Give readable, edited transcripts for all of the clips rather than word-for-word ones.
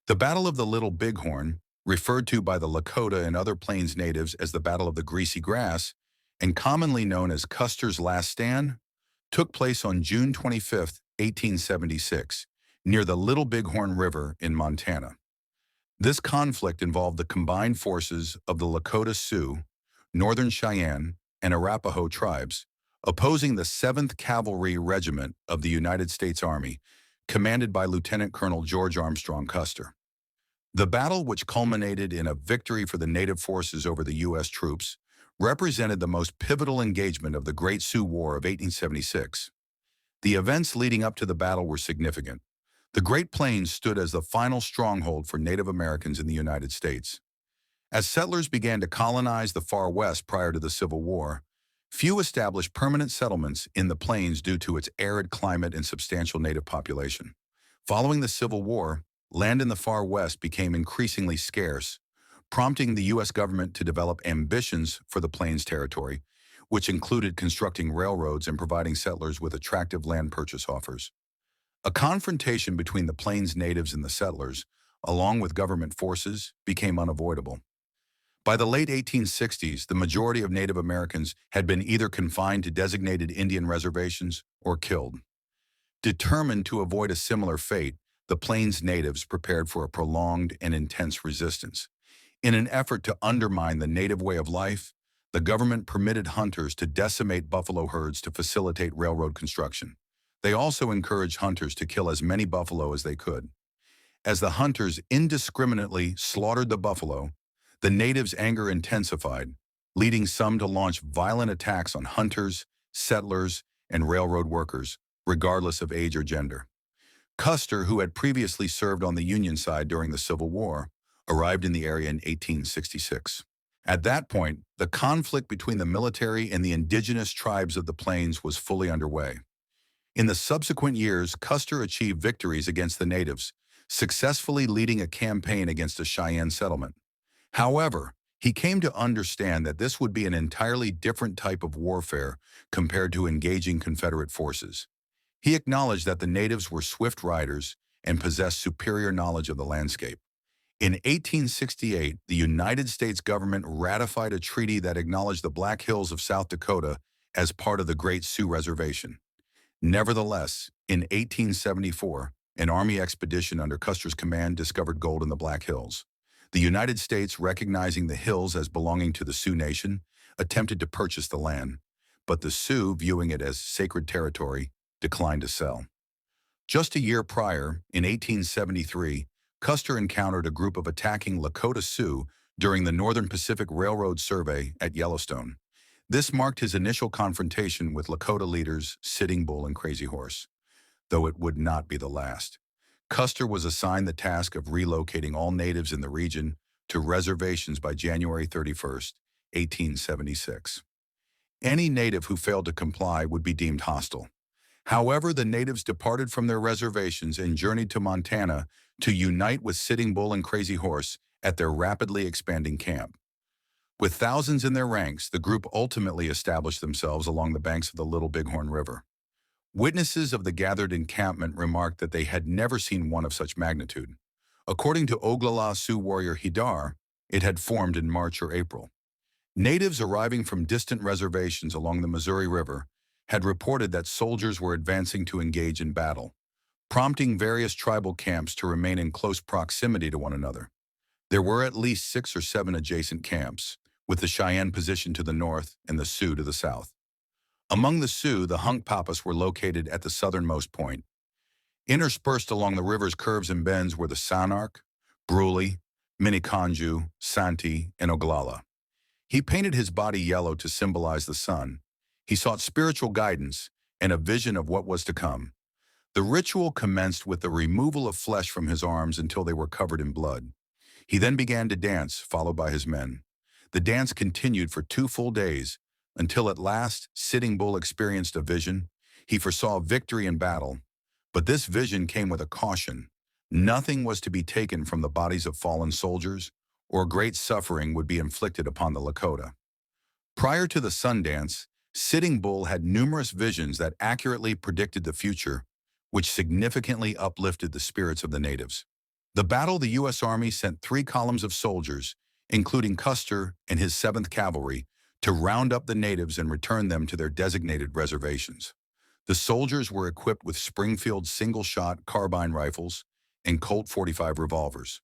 The Battle of the Little Bighorn, referred to by the Lakota and other Plains natives as the Battle of the Greasy Grass, and commonly known as Custer's Last Stand, took place on June 25, 1876, near the Little Bighorn River in Montana. This conflict involved the combined forces of the Lakota Sioux, Northern Cheyenne, and Arapaho tribes, opposing the 7th Cavalry Regiment of the United States Army, commanded by Lieutenant Colonel George Armstrong Custer. The battle, which culminated in a victory for the native forces over the U.S. troops, represented the most pivotal engagement of the Great Sioux War of 1876. The events leading up to the battle were significant. The Great Plains stood as the final stronghold for Native Americans in the United States. As settlers began to colonize the far west prior to the Civil War, few established permanent settlements in the plains due to its arid climate and substantial native population. Following the Civil War, land in the far west became increasingly scarce, prompting the U.S. government to develop ambitions for the Plains Territory, which included constructing railroads and providing settlers with attractive land purchase offers. A confrontation between the Plains natives and the settlers, along with government forces, became unavoidable. By the late 1860s, the majority of Native Americans had been either confined to designated Indian reservations or killed. Determined to avoid a similar fate, the Plains natives prepared for a prolonged and intense resistance. In an effort to undermine the native way of life, the government permitted hunters to decimate buffalo herds to facilitate railroad construction. They also encouraged hunters to kill as many buffalo as they could. As the hunters indiscriminately slaughtered the buffalo, the natives' anger intensified, leading some to launch violent attacks on hunters, settlers, and railroad workers, regardless of age or gender. Custer, who had previously served on the Union side during the Civil War, arrived in the area in 1866. At that point, the conflict between the military and the indigenous tribes of the Plains was fully underway. In the subsequent years, Custer achieved victories against the natives, successfully leading a campaign against a Cheyenne settlement. However, he came to understand that this would be an entirely different type of warfare compared to engaging Confederate forces. He acknowledged that the natives were swift riders and possessed superior knowledge of the landscape. In 1868, the United States government ratified a treaty that acknowledged the Black Hills of South Dakota as part of the Great Sioux Reservation. Nevertheless, in 1874, an Army expedition under Custer's command discovered gold in the Black Hills. The United States, recognizing the hills as belonging to the Sioux Nation, attempted to purchase the land, but the Sioux, viewing it as sacred territory, declined to sell. Just a year prior, in 1873, Custer encountered a group of attacking Lakota Sioux during the Northern Pacific Railroad survey at Yellowstone. This marked his initial confrontation with Lakota leaders Sitting Bull and Crazy Horse, though it would not be the last. Custer was assigned the task of relocating all natives in the region to reservations by January 31st, 1876. Any native who failed to comply would be deemed hostile. However, the natives departed from their reservations and journeyed to Montana to unite with Sitting Bull and Crazy Horse at their rapidly expanding camp. With thousands in their ranks, the group ultimately established themselves along the banks of the Little Bighorn River. Witnesses of the gathered encampment remarked that they had never seen one of such magnitude. According to Oglala Sioux warrior Hidar, it had formed in March or April. Natives arriving from distant reservations along the Missouri River had reported that soldiers were advancing to engage in battle, prompting various tribal camps to remain in close proximity to one another. There were at least 6 or 7 adjacent camps, with the Cheyenne positioned to the north and the Sioux to the south. Among the Sioux, the Hunkpapas were located at the southernmost point. Interspersed along the river's curves and bends were the Sanark, Brule, Miniconjou, Santee, and Oglala. He painted his body yellow to symbolize the sun. He sought spiritual guidance and a vision of what was to come. The ritual commenced with the removal of flesh from his arms until they were covered in blood. He then began to dance, followed by his men. The dance continued for 2 full days, until at last Sitting Bull experienced a vision. He foresaw victory in battle, but this vision came with a caution. Nothing was to be taken from the bodies of fallen soldiers, or great suffering would be inflicted upon the Lakota. Prior to the sun dance, Sitting Bull had numerous visions that accurately predicted the future, which significantly uplifted the spirits of the natives. The battle, the U.S. Army sent 3 columns of soldiers, including Custer and his 7th Cavalry, to round up the natives and return them to their designated reservations. The soldiers were equipped with Springfield single-shot carbine rifles and Colt 45 revolvers.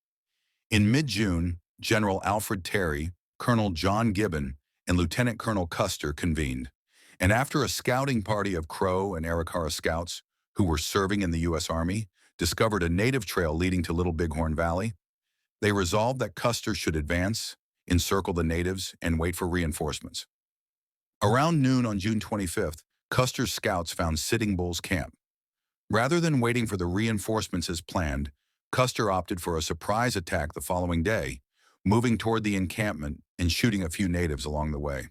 In mid-June, General Alfred Terry, Colonel John Gibbon, and Lieutenant Colonel Custer convened, and after a scouting party of Crow and Arapaho scouts who were serving in the U.S. Army discovered a native trail leading to Little Bighorn Valley, they resolved that Custer should advance, encircle the natives, and wait for reinforcements. Around noon on June 25th, Custer's scouts found Sitting Bull's camp. Rather than waiting for the reinforcements as planned, Custer opted for a surprise attack the following day, moving toward the encampment and shooting a few natives along the way.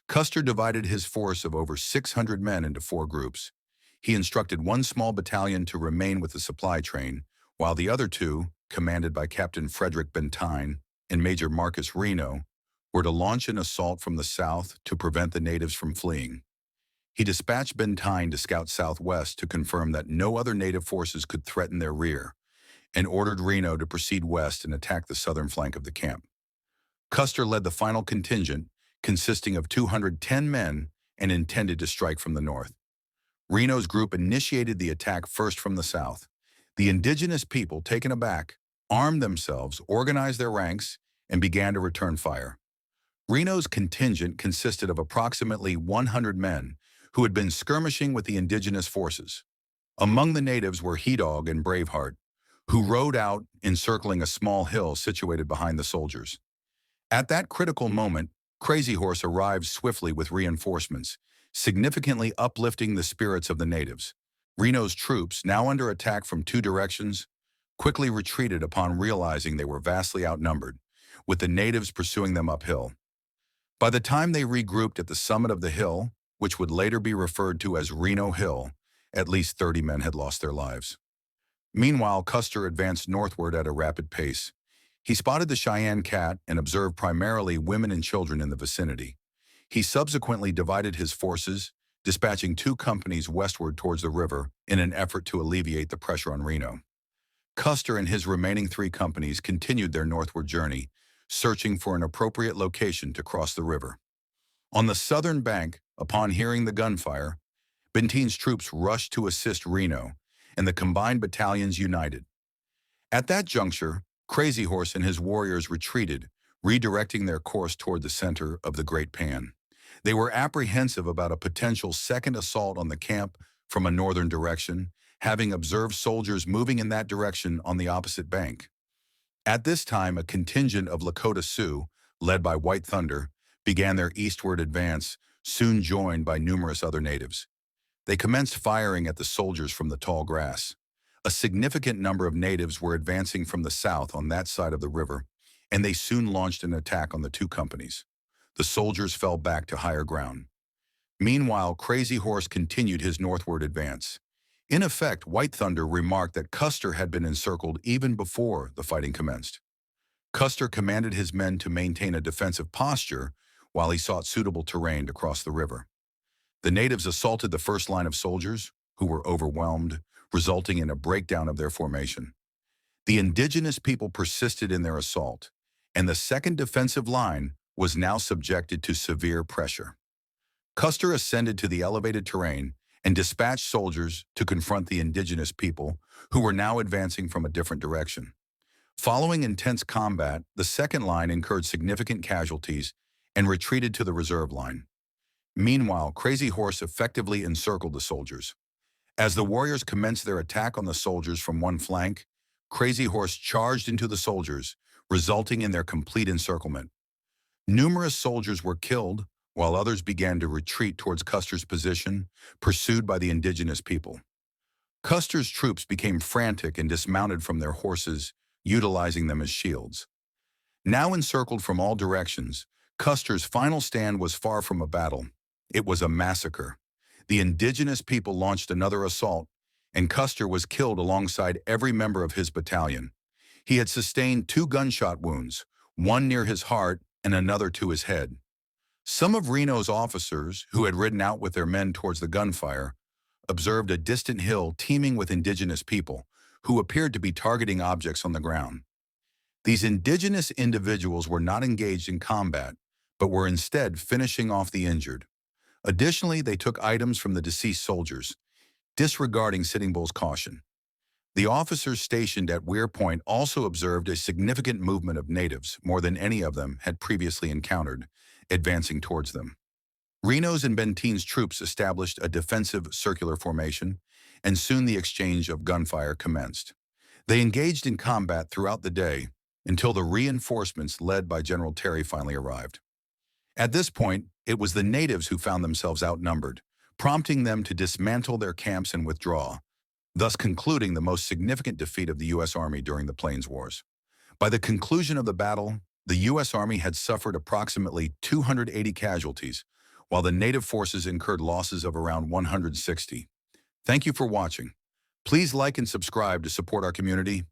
Custer divided his force of over 600 men into 4 groups. He instructed 1 small battalion to remain with the supply train, while the other 2, commanded by Captain Frederick Bentyne and Major Marcus Reno, were to launch an assault from the south to prevent the natives from fleeing. He dispatched Bentyne to scout southwest to confirm that no other native forces could threaten their rear, and ordered Reno to proceed west and attack the southern flank of the camp. Custer led the final contingent, consisting of 210 men, and intended to strike from the north. Reno's group initiated the attack first from the south. The indigenous people, taken aback, armed themselves, organized their ranks, and began to return fire. Reno's contingent consisted of approximately 100 men who had been skirmishing with the indigenous forces. Among the natives were He Dog and Braveheart, who rode out encircling a small hill situated behind the soldiers. At that critical moment, Crazy Horse arrived swiftly with reinforcements, significantly uplifting the spirits of the natives. Reno's troops, now under attack from 2 directions, quickly retreated upon realizing they were vastly outnumbered, with the natives pursuing them uphill. By the time they regrouped at the summit of the hill, which would later be referred to as Reno Hill, at least 30 men had lost their lives. Meanwhile, Custer advanced northward at a rapid pace. He spotted the Cheyenne cat and observed primarily women and children in the vicinity. He subsequently divided his forces, dispatching 2 companies westward towards the river in an effort to alleviate the pressure on Reno. Custer and his remaining 3 companies continued their northward journey, searching for an appropriate location to cross the river. On the southern bank, upon hearing the gunfire, Bentyne's troops rushed to assist Reno, and the combined battalions united. At that juncture, Crazy Horse and his warriors retreated, redirecting their course toward the center of the Great Pan. They were apprehensive about a potential second assault on the camp from a northern direction, having observed soldiers moving in that direction on the opposite bank. At this time, a contingent of Lakota Sioux, led by White Thunder, began their eastward advance, soon joined by numerous other natives. They commenced firing at the soldiers from the tall grass. A significant number of natives were advancing from the south on that side of the river, and they soon launched an attack on the 2 companies. The soldiers fell back to higher ground. Meanwhile, Crazy Horse continued his northward advance. In effect, White Thunder remarked that Custer had been encircled even before the fighting commenced. Custer commanded his men to maintain a defensive posture while he sought suitable terrain to cross the river. The natives assaulted the first line of soldiers, who were overwhelmed, resulting in a breakdown of their formation. The indigenous people persisted in their assault, and the second defensive line was now subjected to severe pressure. Custer ascended to the elevated terrain and dispatched soldiers to confront the indigenous people, who were now advancing from a different direction. Following intense combat, the second line incurred significant casualties and retreated to the reserve line. Meanwhile, Crazy Horse effectively encircled the soldiers. As the warriors commenced their attack on the soldiers from one flank, Crazy Horse charged into the soldiers, resulting in their complete encirclement. Numerous soldiers were killed, while others began to retreat towards Custer's position, pursued by the indigenous people. Custer's troops became frantic and dismounted from their horses, utilizing them as shields. Now encircled from all directions, Custer's final stand was far from a battle. It was a massacre. The indigenous people launched another assault, and Custer was killed alongside every member of his battalion. He had sustained 2 gunshot wounds, one near his heart and another to his head. Some of Reno's officers, who had ridden out with their men towards the gunfire, observed a distant hill teeming with indigenous people, who appeared to be targeting objects on the ground. These indigenous individuals were not engaged in combat, but were instead finishing off the injured. Additionally, they took items from the deceased soldiers, disregarding Sitting Bull's caution. The officers stationed at Weir Point also observed a significant movement of natives, more than any of them had previously encountered, advancing towards them. Reno's and Benteen's troops established a defensive circular formation, and soon the exchange of gunfire commenced. They engaged in combat throughout the day until the reinforcements led by General Terry finally arrived. At this point, it was the natives who found themselves outnumbered, prompting them to dismantle their camps and withdraw, thus concluding the most significant defeat of the U.S. Army during the Plains Wars. By the conclusion of the battle, the U.S. Army had suffered approximately 280 casualties, while the native forces incurred losses of around 160. Thank you for watching. Please like and subscribe to support our community.